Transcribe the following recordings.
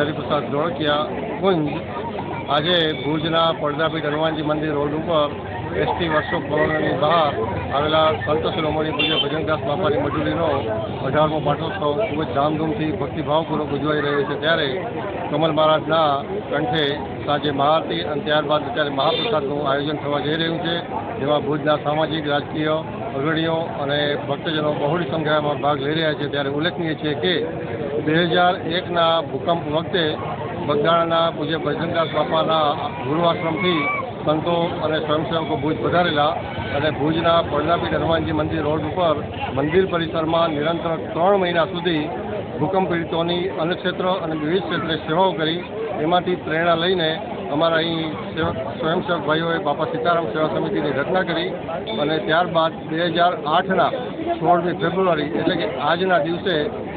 હરિપ્રસાદ ધોળકિયા કુંજ આજે ભુજના પડદાપીઠ હનુમાનજી મંદિર રોડ ઉપર એસટી વર્કશોપ કોલોનીની બહાર આવેલા સંત શિરોમણી પૂજ્ય ભજનદાસ બાપાની મજૂરીનો 18મો પાટોત્સવ ખૂબ જ ધામધૂમથી ભક્તિભાવપૂર્વક ઉજવાઈ રહ્યો છે। ત્યારે કમલ મહારાજના કંઠે સાંજે મહાઆરતી અને ત્યારબાદ અત્યારે મહાપ્રસાદનું આયોજન થવા જઈ રહ્યું છે, જેમાં ભુજના સામાજિક રાજકીય અગ્રણીઓ અને ભક્તજનો બહોળી સંખ્યામાં ભાગ લઈ રહ્યા છે। ત્યારે ઉલ્લેખનીય છે કે 2001ના ભૂકંપ વખતે બગદાણાના પૂજ્ય ભજનદાસ બાપાના ગુરુઆશ્રમથી સંતો અને સ્વયંસેવકો ભુજ પધારેલા અને ભુજના પડદાપીઠ હનુમાનજી મંદિર રોડ ઉપર મંદિર પરિસરમાં નિરંતર 3 મહિના સુધી ભૂકંપ પીડિતોની અન્નક્ષેત્ર અને વિવિધ ક્ષેત્રે સેવાઓ કરી, એમાંથી પ્રેરણા લઈને અમારા અહીં સ્વયંસેવક ભાઈઓએ બાપા સીતારામ સેવા સમિતિની રચના કરી અને ત્યારબાદ 2008ના 16મી ફેબ્રુઆરી એટલે કે આજના દિવસે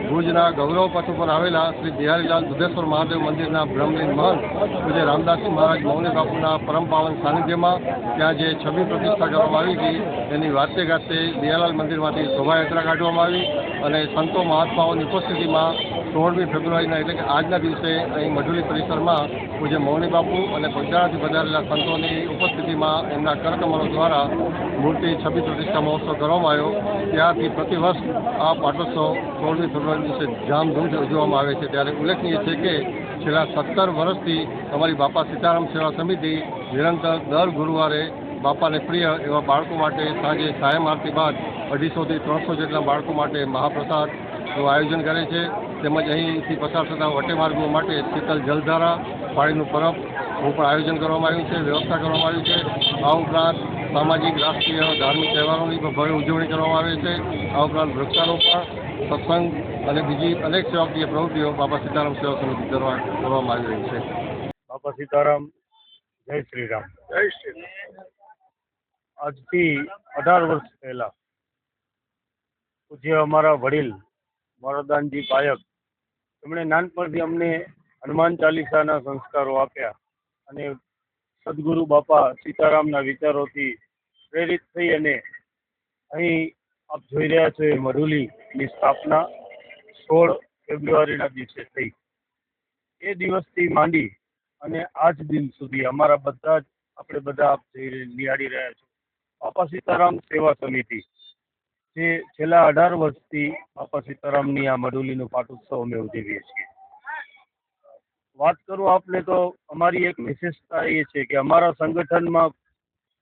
ભુજના ગૌરવ પથ ઉપર આવેલા શ્રી બિહારીલાલ દુધેશ્વર મહાદેવ મંદિરના બ્રહ્મલીન મહંત પૂજ્ય રામદાસજી મહારાજ મૌની બાપુના પરમ પાવન સાનિધ્યમાં ત્યાં જે છબી પ્રતિષ્ઠા કરવામાં આવી હતી એની વાતે ગાતે બિહારીલાલ મંદિરમાંથી શોભાયાત્રા કાઢવામાં આવી અને સંતો મહાત્માઓની ઉપસ્થિતિમાં 16મી ફેબ્રુઆરીના એટલે કે આજના દિવસે અહીં મઢુલી પરિસરમાં પૂજ્ય મૌની બાપુ અને બગદાણાથી પધારેલા સંતોની ઉપસ્થિતિમાં એમના કરકમલો દ્વારા મૂર્તિ છબી પ્રતિષ્ઠા મહોત્સવ કરવામાં આવ્યો। ત્યારથી પ્રતિવર્ષ આ પાટોત્સવ 16મી ફેબ્રુઆરી દિવસે ધામધૂમથી ઉજવવામાં આવે છે। ત્યારે ઉલ્લેખનીય છે કે છેલ્લા 17 વર્ષથી અમારી બાપા સીતારામ સેવા સમિતિ નિરંતર દર ગુરુવારે બાપાને પ્રિય એવા બાળકો માટે સાંજે સાયમ આરતી બાદ 250થી 300 જેટલા બાળકો માટે મહાપ્રસાદનું આયોજન કરે છે, તેમજ અહીંથી પસાર થતા વટેમાર્ગો માટે શીતલ જલધારા પાણીનું પરબ પણ આયોજન કરવામાં આવ્યું છે, વ્યવસ્થા કરવામાં આવી છે। આ ઉપરાંત સામાજિક રાષ્ટ્રીય ધાર્મિક તહેવારોની પણ ભવ્ય ઉજવણી કરવામાં આવે છે। આ ઉપરાંત વૃક્ષારોપણ, સત્સંગ અને બીજી અનેક સેવાકીય પ્રવૃત્તિઓ બાપા સીતારામ સેવા સમિતિ દ્વારા કરવામાં આવી રહી છે। બાપા સીતારામ, જય શ્રી રામ। જય શ્રી રામ। આજથી 18 વર્ષ પહેલા પૂજ્ય અમારા વડીલ મોરારદાનજી પાયક એમણે નાનપણથી અમને હનુમાન ચાલીસાના સંસ્કારો આપ્યા અને સદગુરુ બાપા સીતારામના વિચારોથી પ્રેરિત થઈ અને અહીં આપ જોઈ રહ્યા છો એ મઢુલીની સ્થાપના 16 ફેબ્રુઆરીના દિવસે થઈ। એ દિવસથી માંડી અને આજ દિન સુધી અમારા બધા જ આપણે બધા આપ નિહાળી રહ્યા છો બાપા સીતારામ સેવા સમિતિ જે છેલ્લા 18 વર્ષથી બાપા સીતારામની આ મઢુલીનો પાટોત્સવ અમે ઉજવીએ છીએ। વાત કરું આપને તો અમારી એક વિશેષતા એ છે કે અમારા સંગઠનમાં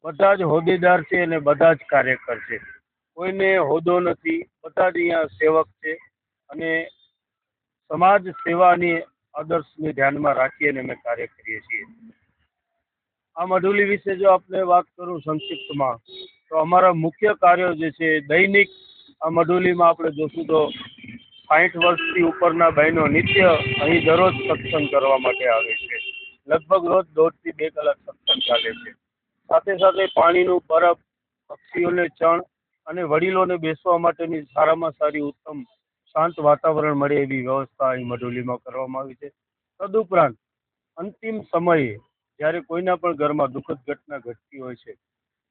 બધા જ હોદ્દેદાર છે અને બધા જ કાર્યકર છે, કોઈને હોદ્દો નથી, બધા જ અહીંયા સેવક છે અને સમાજ સેવાની આદર્શને ધ્યાનમાં રાખી અને અમે કાર્ય કરીએ છીએ। આ મઢુલી વિશે જો આપને વાત કરું સંક્ષિપ્તમાં તો અમારા મુખ્ય કાર્યો જે છે દૈનિક આ મઢુલીમાં આપણે જોશું તો 60 વર્ષથી ઉપરના બહેનો નિત્ય અહીં દરરોજ સત્સંગ કરવા માટે આવે છે, લગભગ રોજ 1.5 થી 2 કલાક સત્સંગ ચાલે છે। સાથે સાથે પાણીનું બરફ, પક્ષીઓને ચણ અને વડીલોને બેસવા માટેની સારામાં સારી ઉત્તમ શાંત વાતાવરણ મળે એવી વ્યવસ્થા અહીં મઢુલીમાં કરવામાં આવી છે। તદુપરાંત અંતિમ સમયે જ્યારે કોઈના પણ ઘરમાં દુઃખદ ઘટના ઘટતી હોય છે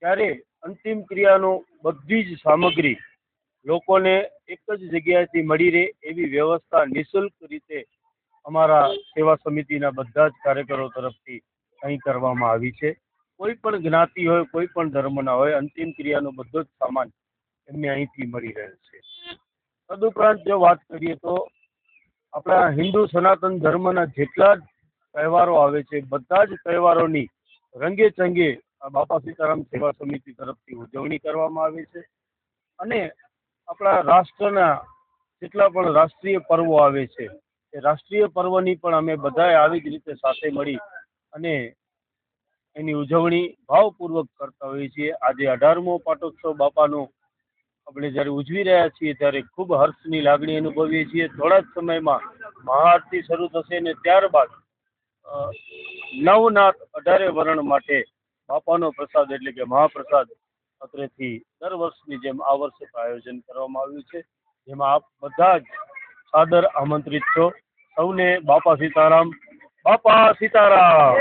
ત્યારે અંતિમ ક્રિયાનો બધી જ સામગ્રી લોકોને એક જ જગ્યાએથી મળી રહે એવી વ્યવસ્થા નિઃશુલ્ક રીતે અમારા સેવા સમિતિના બધા જ કાર્યકરો તરફથી અહીં કરવામાં આવી છે। કોઈ પણ જ્ઞાતિ હોય, કોઈ પણ ધર્મના હોય, અંતિમ ક્રિયાનો બધો જ સામાન એમને અહીંથી મળી રહે છે। તદુપરાંત જો વાત કરીએ તો આપણા હિન્દુ સનાતન ધર્મના જેટલા જ તહેવારો આવે છે બધા જ તહેવારોની રંગે ચંગે આ બાપા સીતારામ સેવા સમિતિ તરફથી ઉજવણી કરવામાં આવે છે અને આપણા રાષ્ટ્રના જેટલા પણ રાષ્ટ્રીય પર્વો આવે છે એ રાષ્ટ્રીય પર્વની પણ અમે બધાએ આવી જ રીતે સાથે મળી અને એની ઉજવણી ભાવપૂર્વક કરતા હોઈએ છીએ। આજે 18મો પાટોત્સવ બાપાનો આપણે જ્યારે ઉજવી રહ્યા છીએ ત્યારે ખૂબ હર્ષની લાગણી અનુભવીએ છીએ। થોડા જ સમયમાં મહાઆરતી શરૂ થશે અને ત્યારબાદ નવનાથ 18 વર્ણ માટે બાપાનો પ્રસાદ એટલે કે મહાપ્રસાદ અત્રેથી દર વર્ષની જેમ આ વર્ષે આયોજન કરવામાં આવ્યું છે, જેમાં આપ બધા જ સાદર આમંત્રિત છો। સૌને બાપા સીતારામ, બાપા સીતારામ।